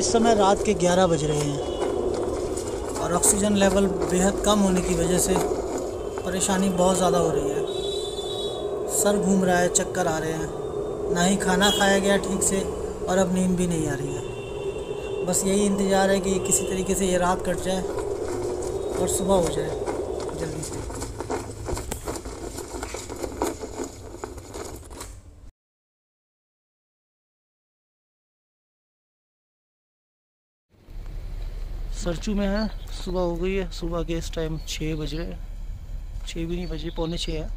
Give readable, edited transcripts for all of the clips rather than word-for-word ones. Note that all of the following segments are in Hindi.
इस समय रात के 11 बज रहे हैं और ऑक्सीजन लेवल बेहद कम होने की वजह से परेशानी बहुत ज़्यादा हो रही है। सर घूम रहा है, चक्कर आ रहे हैं, ना ही खाना खाया गया ठीक से और अब नींद भी नहीं आ रही है। बस यही इंतज़ार है कि किसी तरीके से ये रात कट जाए और सुबह हो जाए जल्दी से। सरचू में है, सुबह हो गई है। सुबह के इस टाइम 6 बज रहे हैं, 6 भी नहीं बजे, पौने 6 है।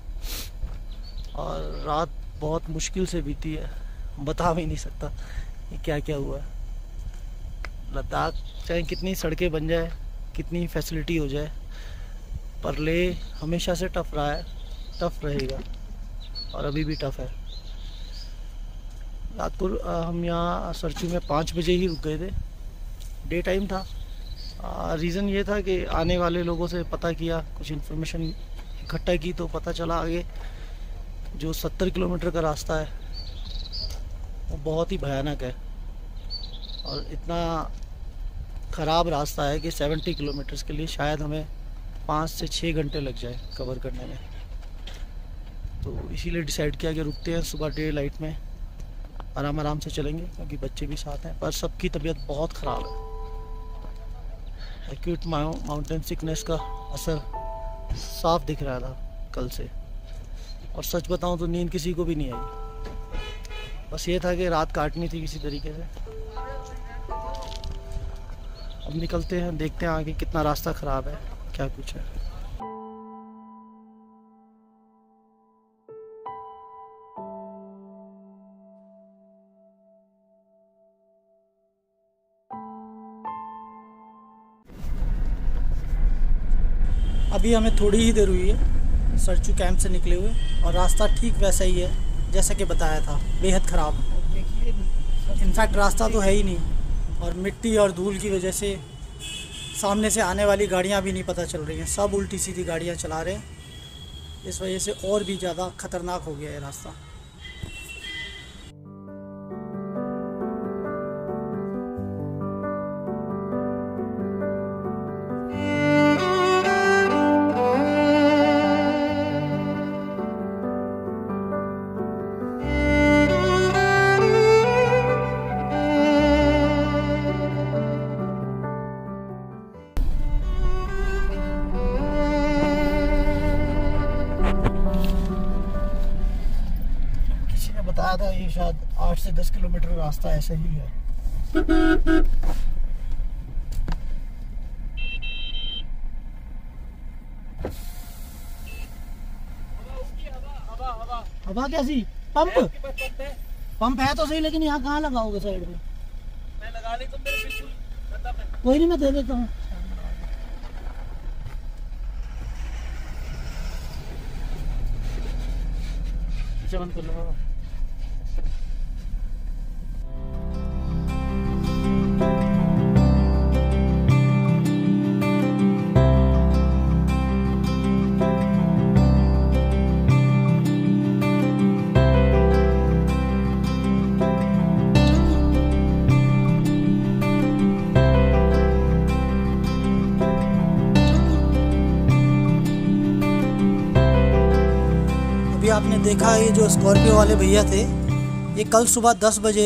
और रात बहुत मुश्किल से बीती है, बता भी नहीं सकता कि क्या क्या हुआ है। लद्दाख चाहे कितनी सड़कें बन जाए, कितनी फैसिलिटी हो जाए, पर लेह हमेशा से टफ रहा है, टफ रहेगा और अभी भी टफ है। रात को हम यहाँ सरचू में 5 बजे ही रुक गए थे, डे टाइम था। रीज़न ये था कि आने वाले लोगों से पता किया, कुछ इन्फॉर्मेशन इकट्ठा की, तो पता चला आगे जो 70 किलोमीटर का रास्ता है वो बहुत ही भयानक है और इतना ख़राब रास्ता है कि 70 किलोमीटर्स के लिए शायद हमें 5 से 6 घंटे लग जाए कवर करने में। तो इसीलिए डिसाइड किया कि रुकते हैं, सुबह डे लाइट में आराम आराम से चलेंगे क्योंकि बच्चे भी साथ हैं। पर सबकी तबीयत बहुत ख़राब है, एक्यूट माउंटेन सिकनेस का असर साफ दिख रहा था कल से। और सच बताऊं तो नींद किसी को भी नहीं आई, बस ये था कि रात काटनी थी किसी तरीके से। अब निकलते हैं, देखते हैं आगे कितना रास्ता ख़राब है, क्या कुछ है। अभी हमें थोड़ी ही देर हुई है सरचू कैंप से निकले हुए और रास्ता ठीक वैसा ही है जैसा कि बताया था, बेहद ख़राब। इनफैक्ट रास्ता तो है ही नहीं और मिट्टी और धूल की वजह से सामने से आने वाली गाड़ियां भी नहीं पता चल रही हैं, सब उल्टी सीधी गाड़ियां चला रहे हैं। इस वजह से और भी ज़्यादा ख़तरनाक हो गया है रास्ता। बताया था ये शायद 8 से 10 किलोमीटर रास्ता ऐसे ही है। हवा कैसी? पंप है तो सही, लेकिन यहाँ कहाँ लगाओगे साइड में? मैं लगा ली तो मेरे बिल्कुल। कोई नहीं, मैं दे देता हूँ। बंद कर लो। आपने देखा ये जो स्कॉर्पियो वाले भैया थे, ये कल सुबह 10 बजे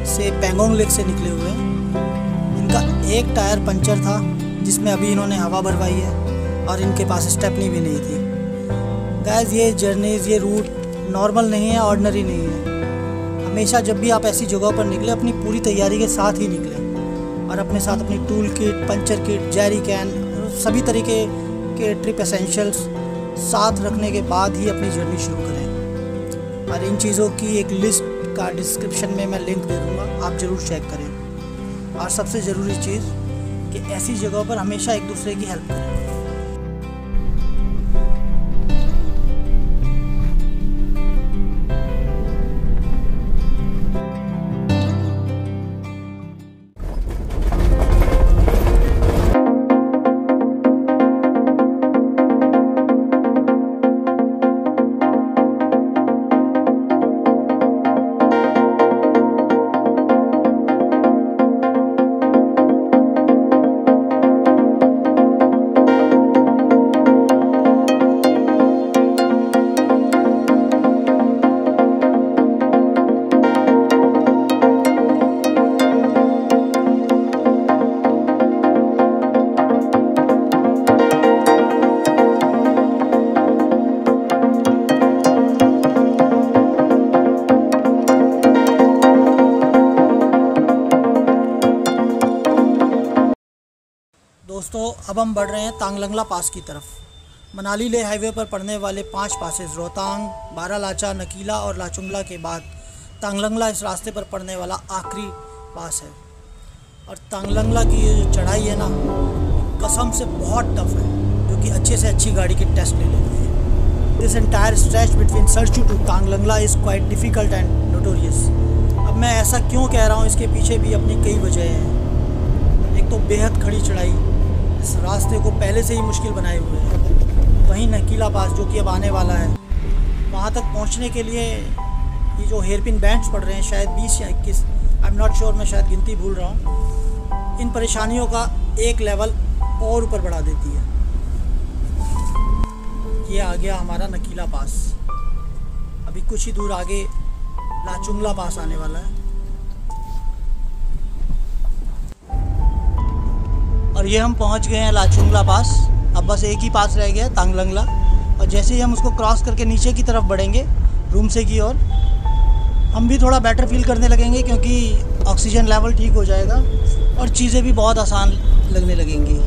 से पैंगोंग लेक से निकले हुए हैं। इनका एक टायर पंचर था जिसमें अभी इन्होंने हवा भरवाई है और इनके पास स्टेपनी भी नहीं थी। गाइस, ये जर्नीज़, ये रूट नॉर्मल नहीं है, ऑर्डिनरी नहीं है। हमेशा जब भी आप ऐसी जगहों पर निकले, अपनी पूरी तैयारी के साथ ही निकलें और अपने साथ अपनी tool kit, puncture kit, Jerry can, सभी तरीके के ट्रिप एसेंशियल्स साथ रखने के बाद ही अपनी जर्नी शुरू करें। और इन चीज़ों की एक लिस्ट का डिस्क्रिप्शन में मैं लिंक दे दूँगा, आप ज़रूर चेक करें। और सबसे ज़रूरी चीज़ कि ऐसी जगहों पर हमेशा एक दूसरे की हेल्प करें। दोस्तों अब हम बढ़ रहे हैं तांगलंगला पास की तरफ। मनाली लेह हाईवे पर पड़ने वाले 5 पासेस रोहतांग, बारालाचा, नकीला और लाचुंगला के बाद तांगलंगला इस रास्ते पर पड़ने वाला आखिरी पास है। और तांगलंगला की ये जो चढ़ाई है ना, कसम से बहुत टफ है, जो कि अच्छे से अच्छी गाड़ी की टेस्ट ले लेती है। This entire stretch between Sarchu to Tanglangla is quite difficult and notorious. अब मैं ऐसा क्यों कह रहा हूँ, इसके पीछे भी अपनी कई वजह हैं। एक तो बेहद खड़ी चढ़ाई इस रास्ते को पहले से ही मुश्किल बनाए हुए है। वहीं नकीला पास जो कि अब आने वाला है, वहाँ तक पहुँचने के लिए ये जो हेयरपिन बैंड्स पड़ रहे हैं, शायद 20 या 21, आई एम नॉट श्योर, मैं शायद गिनती भूल रहा हूँ, इन परेशानियों का एक लेवल और ऊपर बढ़ा देती है। ये आ गया हमारा नकीला पास। अभी कुछ ही दूर आगे लाचुंगला पास आने वाला है। और ये हम पहुंच गए हैं लाचुंगला पास। अब बस एक ही पास रह गया है, तांगलंगला। और जैसे ही हम उसको क्रॉस करके नीचे की तरफ बढ़ेंगे रूमसे की ओर, हम भी थोड़ा बेटर फील करने लगेंगे, क्योंकि ऑक्सीजन लेवल ठीक हो जाएगा और चीज़ें भी बहुत आसान लगने लगेंगी।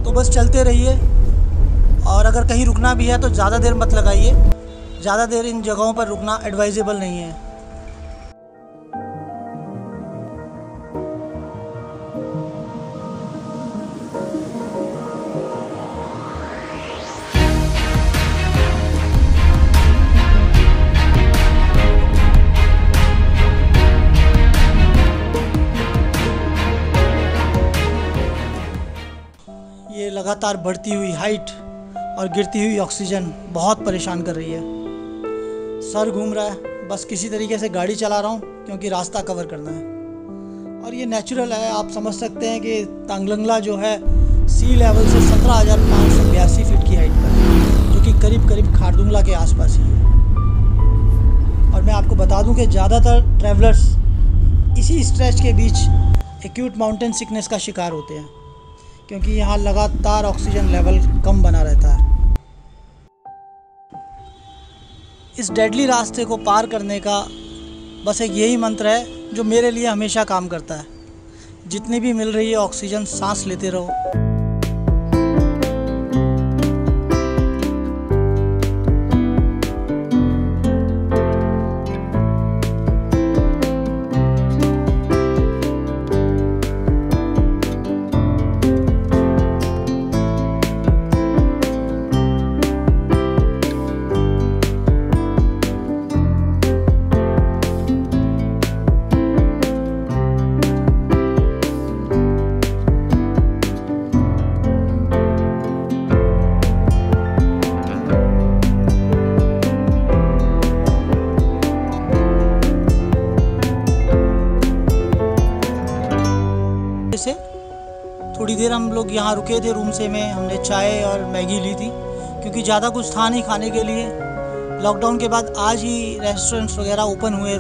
तो बस चलते रहिए, और अगर कहीं रुकना भी है तो ज़्यादा देर मत लगाइए। ज़्यादा देर इन जगहों पर रुकना एडवाइजेबल नहीं है। ये लगातार बढ़ती हुई हाइट और गिरती हुई ऑक्सीजन बहुत परेशान कर रही है। सर घूम रहा है, बस किसी तरीके से गाड़ी चला रहा हूँ क्योंकि रास्ता कवर करना है। और ये नेचुरल है, आप समझ सकते हैं कि तांगलंगला जो है सी लेवल से 17,582 फीट की हाइट पर है, जो कि करीब करीब खारदुंगला के आसपास ही है। और मैं आपको बता दूं कि ज़्यादातर ट्रैवलर्स इसी स्ट्रेच के बीच एक्यूट माउंटेन सिकनेस का शिकार होते हैं, क्योंकि यहाँ लगातार ऑक्सीजन लेवल कम बना रहता है। इस डेडली रास्ते को पार करने का बस एक यही मंत्र है जो मेरे लिए हमेशा काम करता है। जितनी भी मिल रही है ऑक्सीजन, सांस लेते रहो। से थोड़ी देर हम लोग यहाँ रुके थे रूम से में, हमने चाय और मैगी ली थी, क्योंकि ज़्यादा कुछ था नहीं खाने के लिए। लॉकडाउन के बाद आज ही रेस्टोरेंट्स वगैरह ओपन हुए।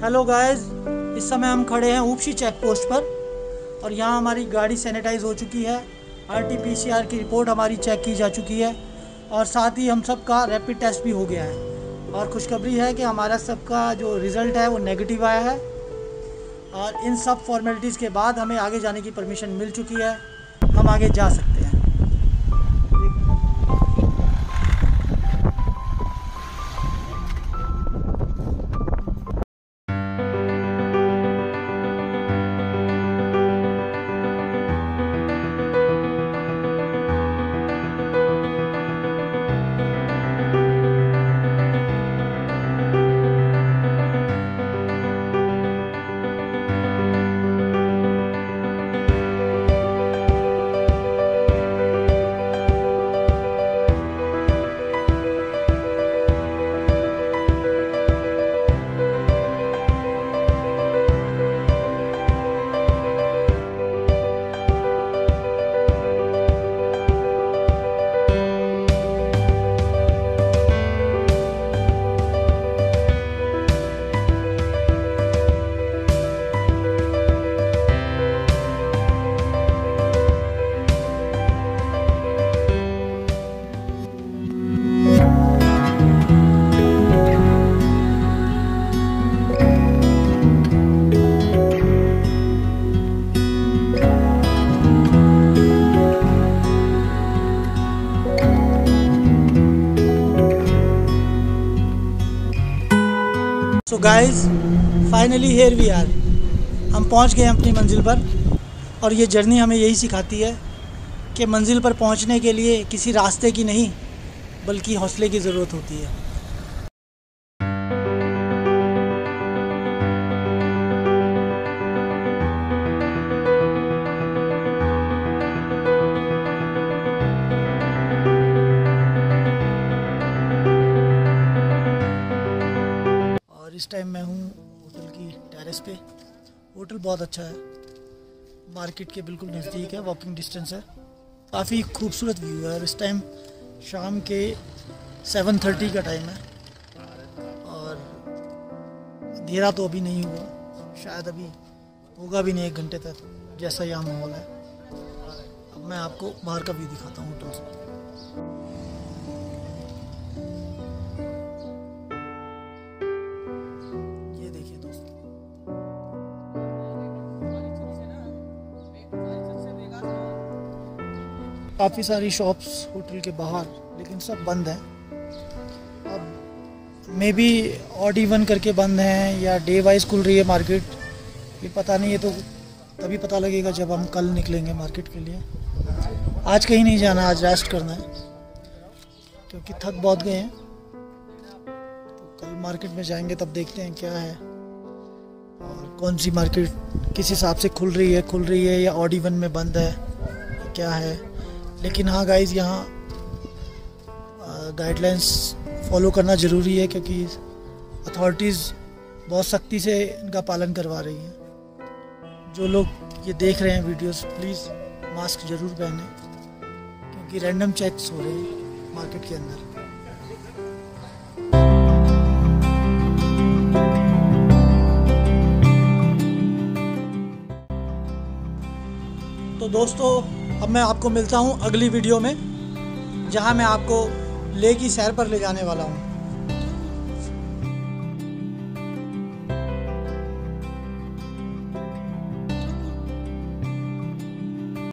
हेलो गाइस, इस समय हम खड़े हैं ऊपशी चेक पोस्ट पर, और यहाँ हमारी गाड़ी सैनिटाइज हो चुकी है। RT-PCR की रिपोर्ट हमारी चेक की जा चुकी है, और साथ ही हम सब का रैपिड टेस्ट भी हो गया है। और खुशखबरी है कि हमारा सबका जो रिज़ल्ट है वो नेगेटिव आया है। और इन सब फॉर्मेलिटीज़ के बाद हमें आगे जाने की परमिशन मिल चुकी है, हम आगे जा सकते हैं। Guys finally here we are, हम पहुंच गए अपनी मंजिल पर। और ये जर्नी हमें यही सिखाती है कि मंजिल पर पहुंचने के लिए किसी रास्ते की नहीं बल्कि हौसले की ज़रूरत होती है। इस टाइम मैं हूँ होटल की टेरेस पे। होटल बहुत अच्छा है, मार्केट के बिल्कुल नज़दीक है, वॉकिंग डिस्टेंस है। काफ़ी खूबसूरत व्यू है और इस टाइम शाम के 7:30 का टाइम है और अंधेरा तो अभी नहीं हुआ, शायद अभी होगा भी नहीं 1 घंटे तक, जैसा यहाँ माहौल है। अब मैं आपको बाहर का व्यू दिखाता हूँ होटल से। काफ़ी सारी शॉप्स होटल के बाहर, लेकिन सब बंद हैं। अब मे बी ऑड इवन करके बंद हैं या डे वाइज खुल रही है मार्केट, ये पता नहीं है। तो तभी पता लगेगा जब हम कल निकलेंगे मार्केट के लिए। आज कहीं नहीं जाना, आज रेस्ट करना है क्योंकि थक बहुत गए हैं। तो कल मार्केट में जाएंगे तब देखते हैं क्या है और कौन सी मार्केट किस हिसाब से खुल रही है या ऑड इवन में बंद है, क्या है। लेकिन हाँ गाइज़, यहाँ गाइडलाइंस फॉलो करना ज़रूरी है क्योंकि अथॉरिटीज़ बहुत सख्ती से इनका पालन करवा रही हैं। जो लोग ये देख रहे हैं वीडियोस, प्लीज़ मास्क ज़रूर पहनें क्योंकि रैंडम चेक्स हो रहे हैं मार्केट के अंदर। तो दोस्तों, अब मैं आपको मिलता हूँ अगली वीडियो में, जहाँ मैं आपको लेह की सैर पर ले जाने वाला हूँ।